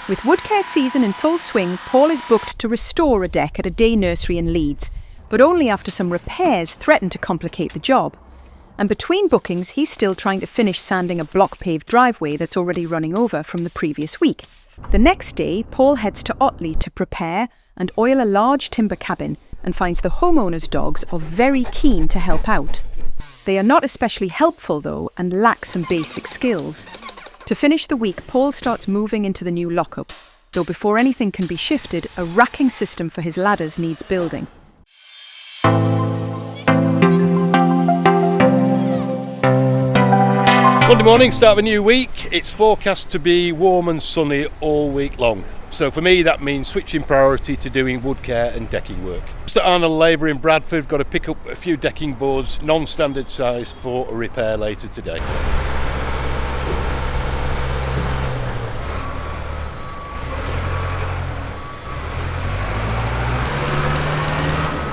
With Woodcare season in full swing, Paul is booked to restore a deck at a day nursery in Leeds, but only after some repairs threaten to complicate the job. And between bookings, he's still trying to finish sanding a block-paved driveway that's already running over from the previous week. The next day, Paul heads to Otley to prepare and oil a large timber cabin and finds the homeowner's dogs are very keen to help out. They are not especially helpful though and lack some basic skills. To finish the week, Paul starts moving into the new Lockup, though before anything can be shifted, a racking system for his ladders needs building. Monday morning, start of a new week. It's forecast to be warm and sunny all week long. So for me that means switching priority to doing wood care and decking work. Just at Arnold Labour in Bradford, got to pick up a few decking boards, non-standard size, for a repair later today.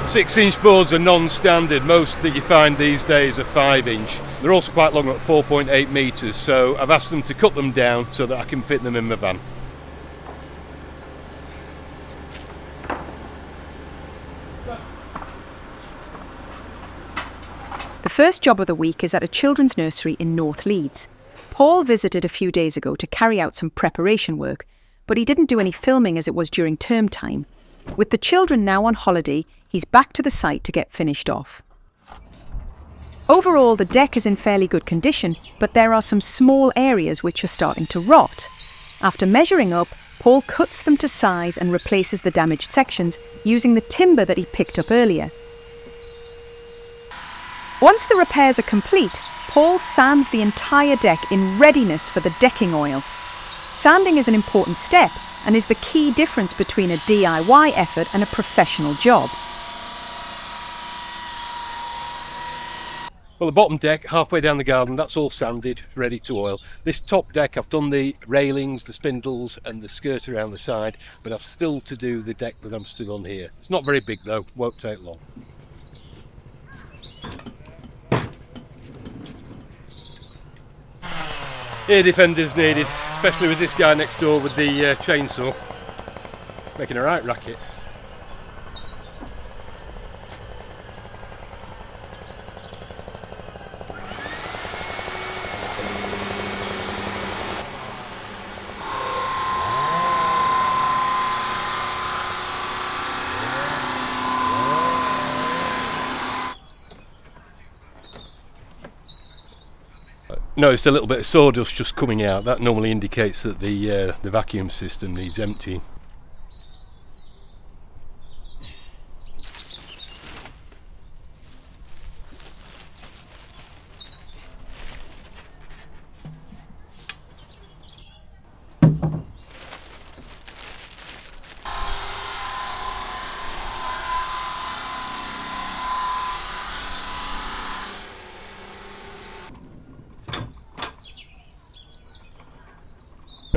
Six-inch boards are non-standard. Most that you find these days are 5-inch. They're also quite long at 4.8 metres, so I've asked them to cut them down so that I can fit them in my van. The first job of the week is at a children's nursery in North Leeds. Paul visited a few days ago to carry out some preparation work, but he didn't do any filming as it was during term time. With the children now on holiday, he's back to the site to get finished off. Overall, the deck is in fairly good condition, but there are some small areas which are starting to rot. After measuring up, Paul cuts them to size and replaces the damaged sections using the timber that he picked up earlier. Once the repairs are complete, Paul sands the entire deck in readiness for the decking oil. Sanding is an important step and is the key difference between a DIY effort and a professional job. Well, the bottom deck, halfway down the garden, that's all sanded, ready to oil. This top deck, I've done the railings, the spindles and the skirt around the side, but I've still to do the deck that I'm stood on here. It's not very big though, won't take long. Ear defenders needed, especially with this guy next door with the chainsaw, making a right racket. Noticed a little bit of sawdust just coming out. That normally indicates that the vacuum system needs emptying.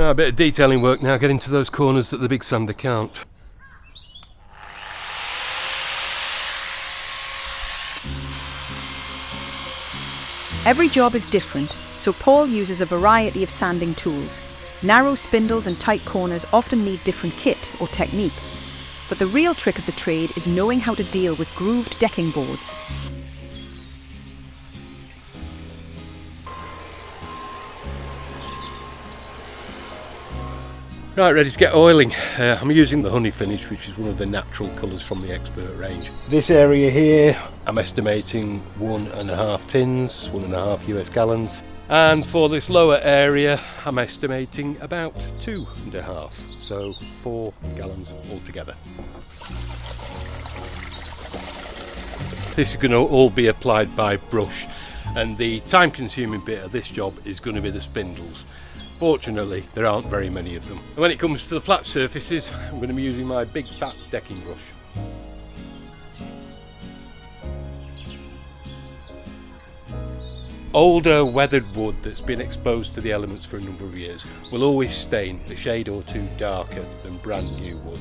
A bit of detailing work now, getting to those corners that the big sander can't. Every job is different, so Paul uses a variety of sanding tools. Narrow spindles and tight corners often need different kit or technique. But the real trick of the trade is knowing how to deal with grooved decking boards. Right, ready to get oiling. I'm using the honey finish, which is one of the natural colours from the Expert range. This area here, I'm estimating 1.5 tins, 1.5 US gallons. And for this lower area, I'm estimating about 2.5, so 4 gallons altogether. This is going to all be applied by brush, and the time-consuming bit of this job is going to be the spindles. Fortunately, there aren't very many of them. And when it comes to the flat surfaces, I'm going to be using my big fat decking brush. Older weathered wood that's been exposed to the elements for a number of years will always stain a shade or two darker than brand new wood.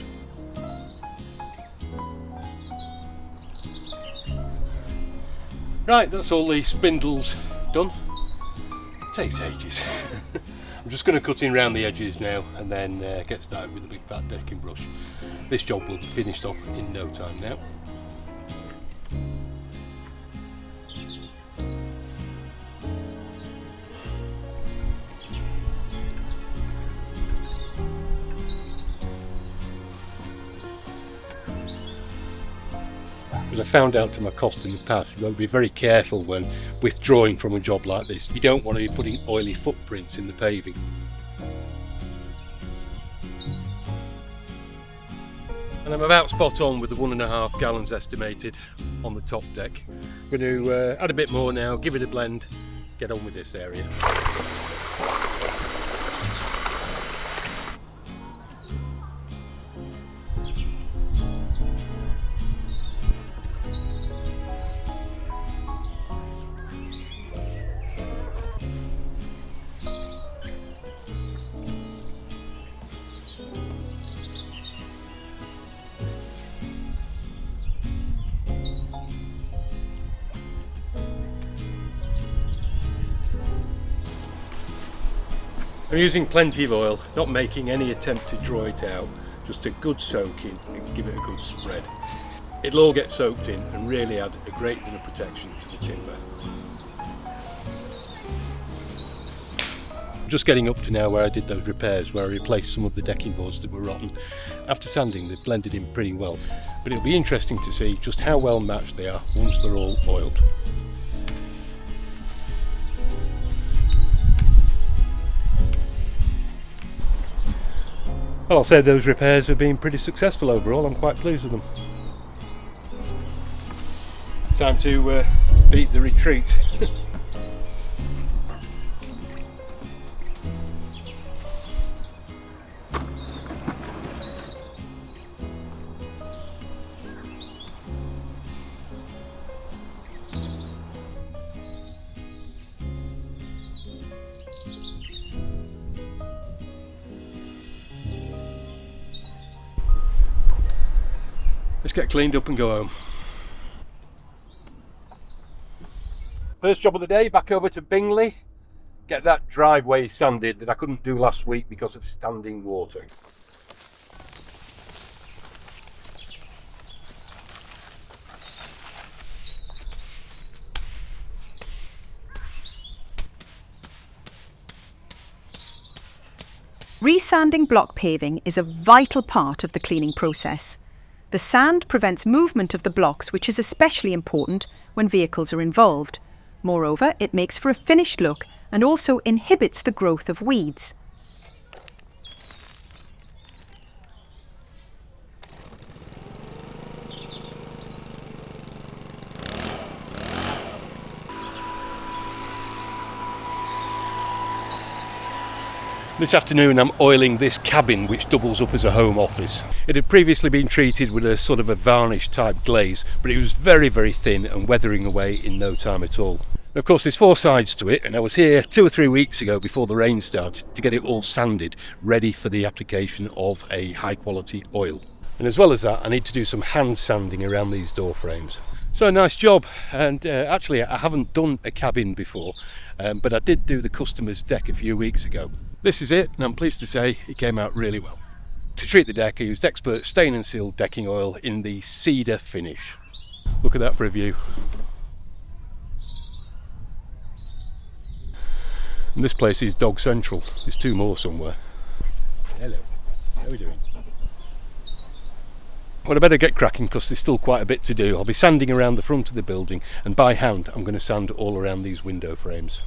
Right, that's all the spindles done. Takes ages. I'm just going to cut in around the edges now and then get started with the big fat decking brush. This job will be finished off in no time now. As I found out to my cost in the past, you've got to be very careful when withdrawing from a job like this. You don't want to be putting oily footprints in the paving. And I'm about spot on with the 1.5 gallons estimated on the top deck. I'm going to add a bit more now, give it a blend, get on with this area. I'm using plenty of oil, not making any attempt to draw it out, just a good soak in and give it a good spread. It'll all get soaked in and really add a great deal of protection to the timber. I'm just getting up to now where I did those repairs, where I replaced some of the decking boards that were rotten. After sanding, they've blended in pretty well, but it'll be interesting to see just how well matched they are once they're all oiled. Well, I'll say those repairs have been pretty successful overall. I'm quite pleased with them. Time to beat the retreat. Let's get cleaned up and go home. First job of the day, back over to Bingley. Get that driveway sanded that I couldn't do last week because of standing water. Resanding block paving is a vital part of the cleaning process. The sand prevents movement of the blocks, which is especially important when vehicles are involved. Moreover, it makes for a finished look and also inhibits the growth of weeds. This afternoon I'm oiling this cabin which doubles up as a home office. It had previously been treated with a sort of a varnish type glaze, but it was very, very thin and weathering away in no time at all. And of course there's 4 sides to it, and I was here 2 or 3 weeks ago before the rain started to get it all sanded, ready for the application of a high quality oil. And as well as that, I need to do some hand sanding around these door frames. So nice job, and actually I haven't done a cabin before, but I did do the customer's deck a few weeks ago. This is it, and I'm pleased to say it came out really well. To treat the deck I used expert stain and seal decking oil in the cedar finish. Look at that for a view. And this place is dog central. There's 2 more somewhere. Hello, how are we doing? Well, I better get cracking because there's still quite a bit to do. I'll be sanding around the front of the building, and by hand I'm going to sand all around these window frames.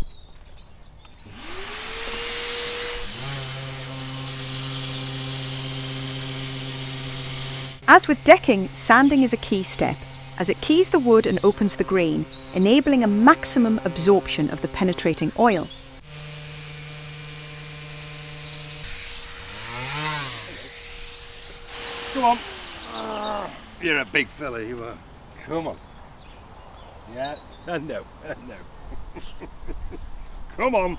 As with decking, sanding is a key step, as it keys the wood and opens the grain, enabling a maximum absorption of the penetrating oil. Come on. You're a big fella, you are. Come on. Yeah, no. Come on.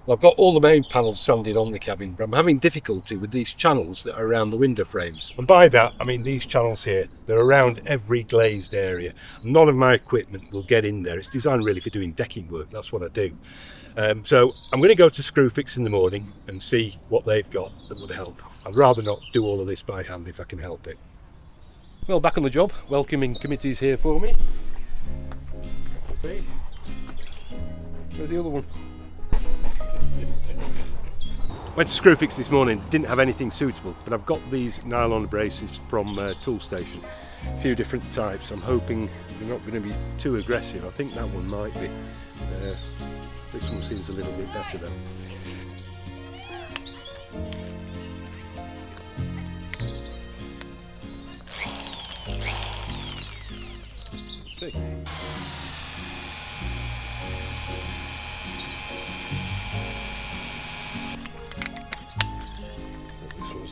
I've got all the main panels sanded on the cabin, but I'm having difficulty with these channels that are around the window frames. And by that, I mean these channels here. They're around every glazed area. None of my equipment will get in there. It's designed really for doing decking work. That's what I do. So I'm going to go to Screwfix in the morning and see what they've got that would help. I'd rather not do all of this by hand if I can help it. Well, back on the job. Welcoming committee's here for me. Let's see. Where's the other one? Went to Screwfix this morning, didn't have anything suitable, but I've got these nylon braces from Toolstation, a few different types. I'm hoping they're not going to be too aggressive. I think that one might be. This one seems a little bit better though. Let's see.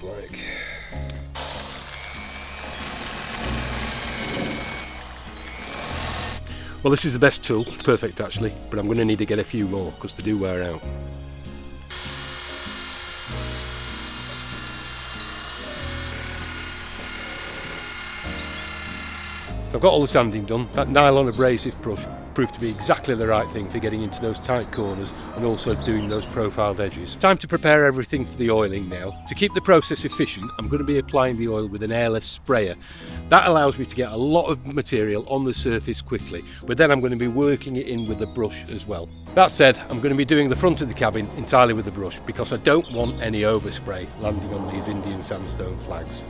Like. Well, this is the best tool, it's perfect actually, but I'm going to need to get a few more because they do wear out. So I've got all the sanding done. That nylon abrasive brush proved to be exactly the right thing for getting into those tight corners and also doing those profiled edges. Time to prepare everything for the oiling now. To keep the process efficient, I'm going to be applying the oil with an airless sprayer. That allows me to get a lot of material on the surface quickly, but then I'm going to be working it in with the brush as well. That said, I'm going to be doing the front of the cabin entirely with the brush because I don't want any overspray landing on these Indian sandstone flags.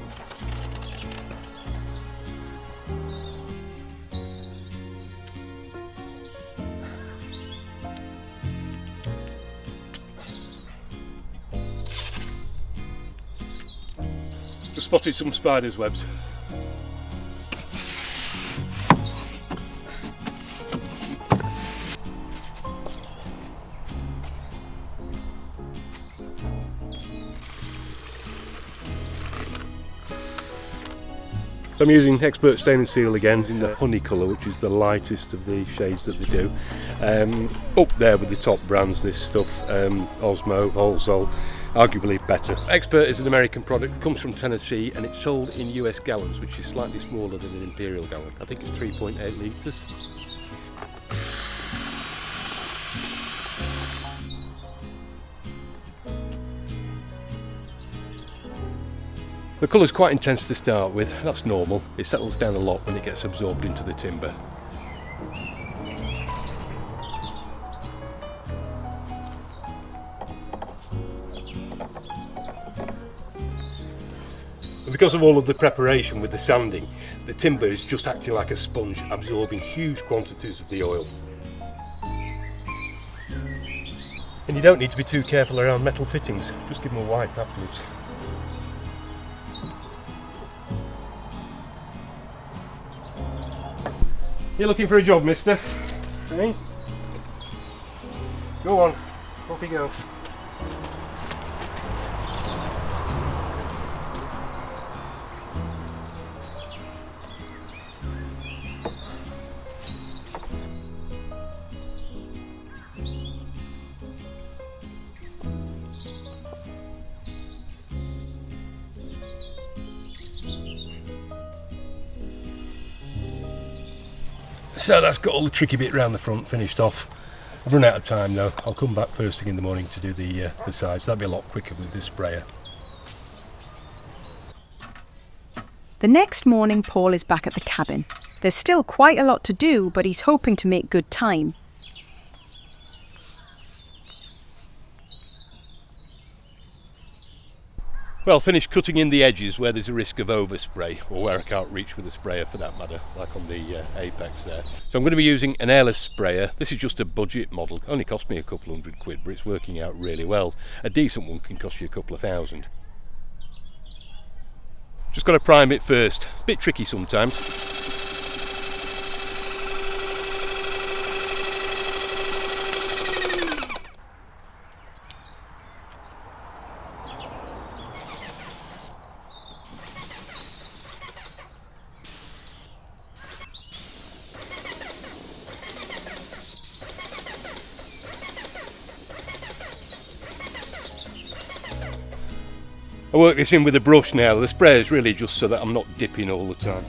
Just spotted some spiders' webs. I'm using Expert Stain and Seal again in the honey colour, which is the lightest of the shades that they do. Up there with the top brands, this stuff, Osmo, Holzol, arguably better. Expert is an American product, comes from Tennessee, and it's sold in US gallons, which is slightly smaller than an imperial gallon. I think it's 3.8 litres. The colour's quite intense to start with, that's normal. It settles down a lot when it gets absorbed into the timber. And because of all of the preparation with the sanding, the timber is just acting like a sponge, absorbing huge quantities of the oil. And you don't need to be too careful around metal fittings, just give them a wipe afterwards. You looking for a job, mister? Hey? Go on, off you go. So that's got all the tricky bit round the front finished off. I've run out of time though. I'll come back first thing in the morning to do the sides. That'll be a lot quicker with this sprayer. The next morning, Paul is back at the cabin. There's still quite a lot to do, but he's hoping to make good time. Well, finished cutting in the edges where there's a risk of overspray, or where I can't reach with a sprayer for that matter, like on the apex there. So I'm going to be using an airless sprayer. This is just a budget model. It only cost me a couple £100, but it's working out really well. A decent one can cost you a couple of £1,000. Just got to prime it first. A bit tricky sometimes. I work this in with a brush now. The spray is really just so that I'm not dipping all the time.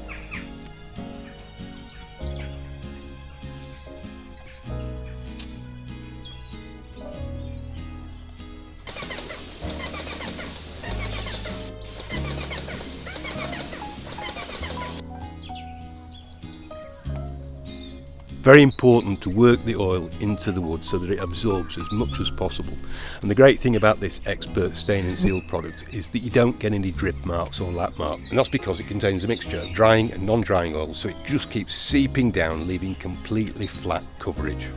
Very important to work the oil into the wood so that it absorbs as much as possible. And the great thing about this expert stain and seal product is that you don't get any drip marks or lap marks, and that's because it contains a mixture of drying and non-drying oils, so it just keeps seeping down, leaving completely flat coverage.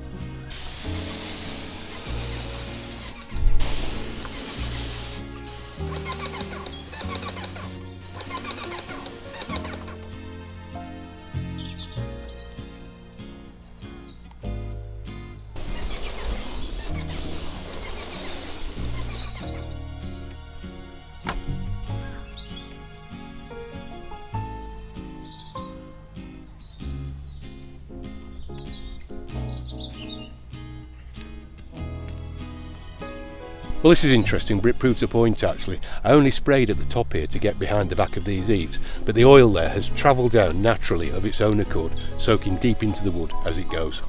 Well, this is interesting, but it proves a point actually. I only sprayed at the top here to get behind the back of these eaves, but the oil there has travelled down naturally of its own accord, soaking deep into the wood as it goes.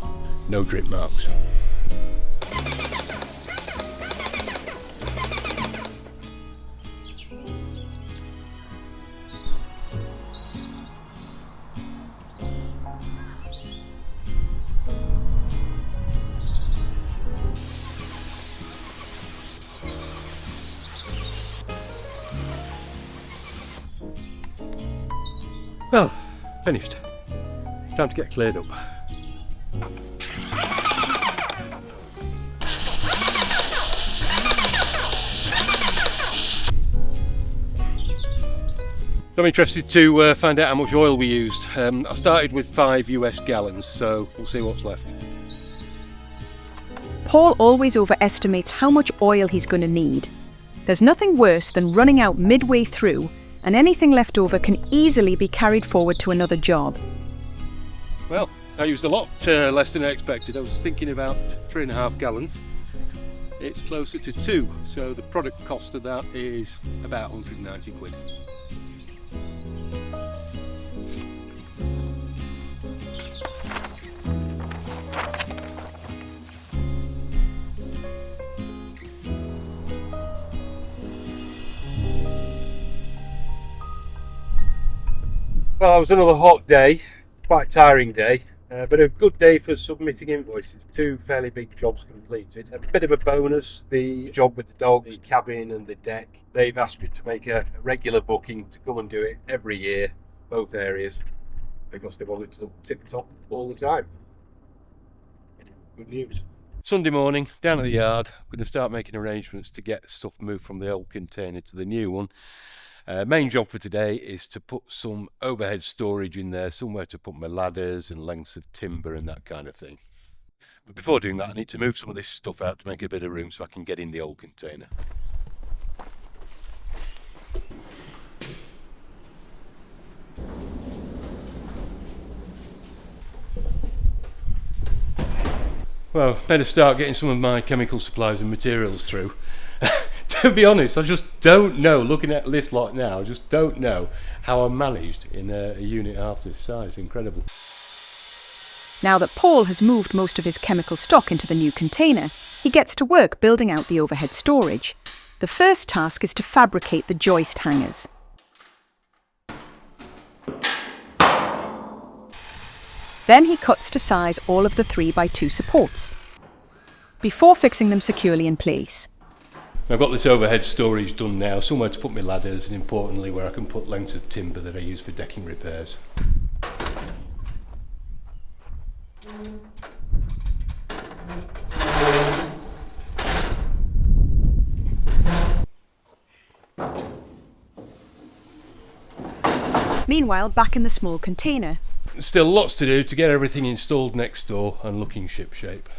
No drip marks. Well, finished. Time to get cleared up. So I'm interested to find out how much oil we used. I started with 5 US gallons, so we'll see what's left. Paul always overestimates how much oil he's going to need. There's nothing worse than running out midway through, and anything left over can easily be carried forward to another job. Well, I used a lot less than I expected. I was thinking about 3.5 gallons. It's closer to 2, so the product cost of that is about 190 quid. Well, it was another hot day, quite tiring day, but a good day for submitting invoices. 2 fairly big jobs completed. A bit of a bonus, the job with the dogs, the cabin and the deck. They've asked me to make a regular booking to come and do it every year, both areas, because they want it to look tip-top all the time. Good news. Sunday morning, down at the yard, I'm going to start making arrangements to get stuff moved from the old container to the new one. Main job for today is to put some overhead storage in there, somewhere to put my ladders and lengths of timber and that kind of thing. But before doing that, I need to move some of this stuff out to make a bit of room so I can get in the old container. Well, better start getting some of my chemical supplies and materials through. To be honest, I just don't know, looking at this lot now, I just don't know how I managed in a unit half this size. Incredible. Now that Paul has moved most of his chemical stock into the new container, he gets to work building out the overhead storage. The first task is to fabricate the joist hangers. Then he cuts to size all of the 3x2 supports, before fixing them securely in place. I've got this overhead storage done now, somewhere to put my ladders and importantly where I can put lengths of timber that I use for decking repairs. Meanwhile, back in the small container. Still lots to do to get everything installed next door and looking shipshape.